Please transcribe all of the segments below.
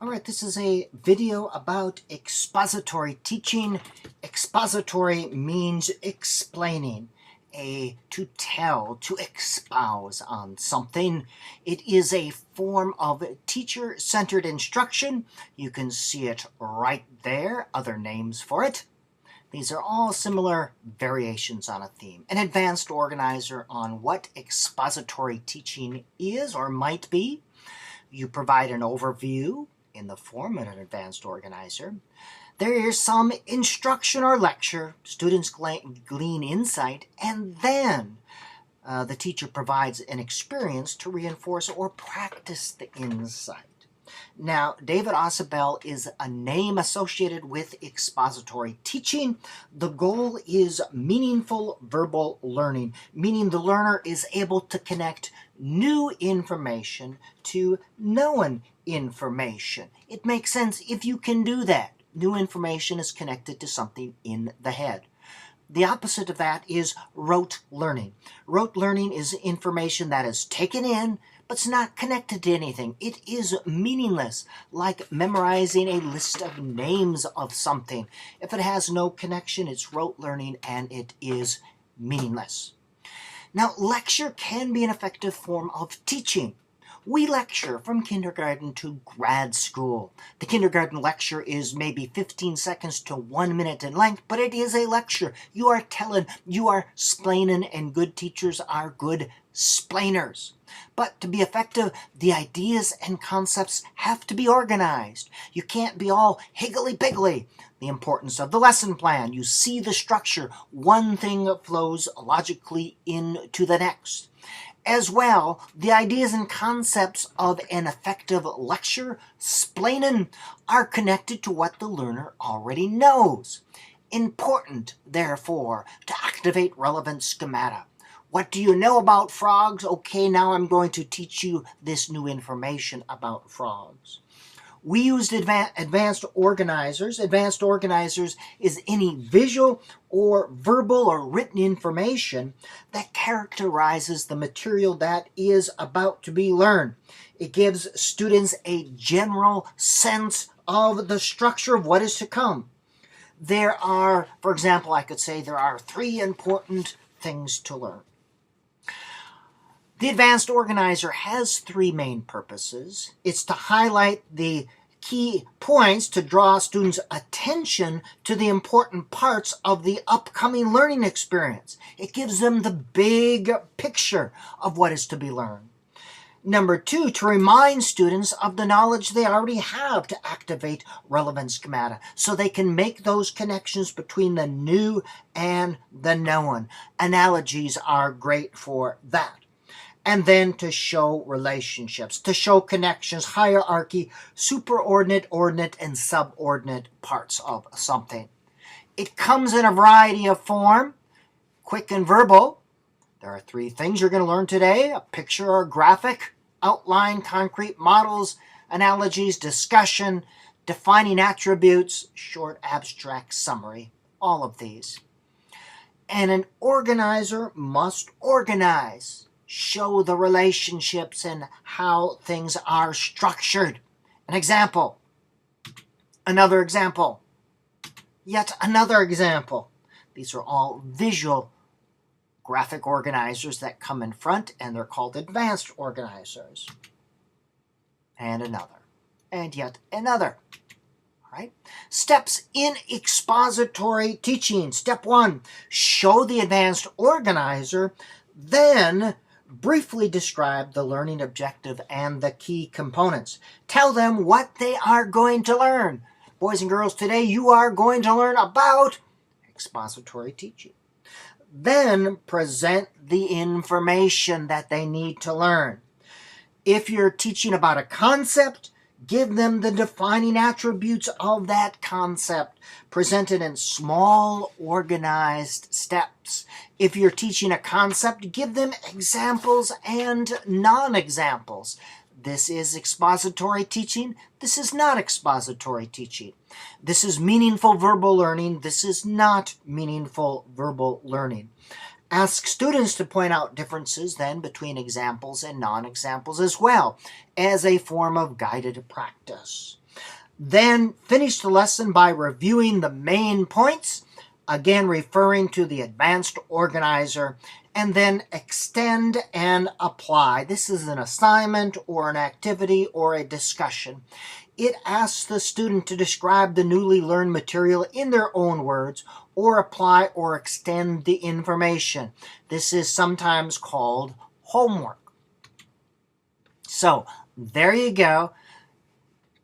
All right, this is a video about expository teaching. Expository means explaining, to tell, to espouse on something. It is a form of teacher-centered instruction. You can see it right there, other names for it. These are all similar variations on a theme. An advanced organizer on what expository teaching is or might be. You provide an overview in the form of an advanced organizer. There is some instruction or lecture, students glean insight, and then the teacher provides an experience to reinforce or practice the insight. Now, David Ausubel is a name associated with expository teaching. The goal is meaningful verbal learning, meaning the learner is able to connect new information to known information. It makes sense if you can do that. New information is connected to something in the head. The opposite of that is rote learning. Rote learning is information that is taken in, but it's not connected to anything. It is meaningless, like memorizing a list of names of something. If it has no connection, it's rote learning and it is meaningless. Now, lecture can be an effective form of teaching. We lecture from kindergarten to grad school. The kindergarten lecture is maybe 15 seconds to 1 minute in length, but it is a lecture. You are telling, you are splaining, and good teachers are good splainers. But to be effective, the ideas and concepts have to be organized. You can't be all higgledy-piggledy. The importance of the lesson plan. You see the structure. One thing flows logically into the next. As well, the ideas and concepts of an effective lecture, splaining, are connected to what the learner already knows. Important, therefore, to activate relevant schemata. What do you know about frogs? Okay, now I'm going to teach you this new information about frogs. We used advanced organizers. Advanced organizers is any visual or verbal or written information that characterizes the material that is about to be learned. It gives students a general sense of the structure of what is to come. There are, for example, I could say there are 3 important things to learn. The advanced organizer has 3 main purposes. It's to highlight the key points to draw students' attention to the important parts of the upcoming learning experience. It gives them the big picture of what is to be learned. Number 2, to remind students of the knowledge they already have to activate relevant schemata so they can make those connections between the new and the known. Analogies are great for that. And then to show relationships, to show connections, hierarchy, superordinate, ordinate, and subordinate parts of something. It comes in a variety of form, quick and verbal. There are 3 things you're going to learn today: a picture or graphic, outline, concrete models, analogies, discussion, defining attributes, short abstract summary, all of these. And an organizer must organize. Show the relationships and how things are structured. An example, another example, yet another example. These are all visual graphic organizers that come in front, and they're called advanced organizers. And another, and yet another. All right? Steps in expository teaching. Step 1, show the advanced organizer, then briefly describe the learning objective and the key components. Tell them what they are going to learn. Boys and girls, today you are going to learn about expository teaching. Then present the information that they need to learn. If you're teaching about a concept, give them the defining attributes of that concept, presented in small, organized steps. If you're teaching a concept, give them examples and non-examples. This is expository teaching. This is not expository teaching. This is meaningful verbal learning. This is not meaningful verbal learning. Ask students to point out differences then between examples and non-examples as well, as a form of guided practice. Then finish the lesson by reviewing the main points, again referring to the advanced organizer, and then extend and apply. This is an assignment or an activity or a discussion. It asks the student to describe the newly learned material in their own words or apply or extend the information. This is sometimes called homework. So there you go.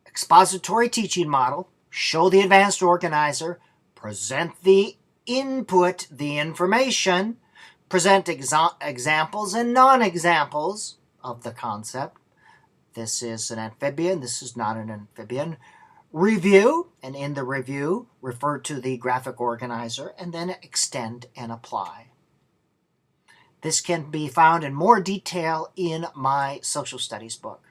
Expository teaching model, show the advanced organizer, present the input, the information, present examples and non-examples of the concept. This is an amphibian, this is not an amphibian. Review, and in the review, refer to the graphic organizer, and then extend and apply. This can be found in more detail in my social studies book.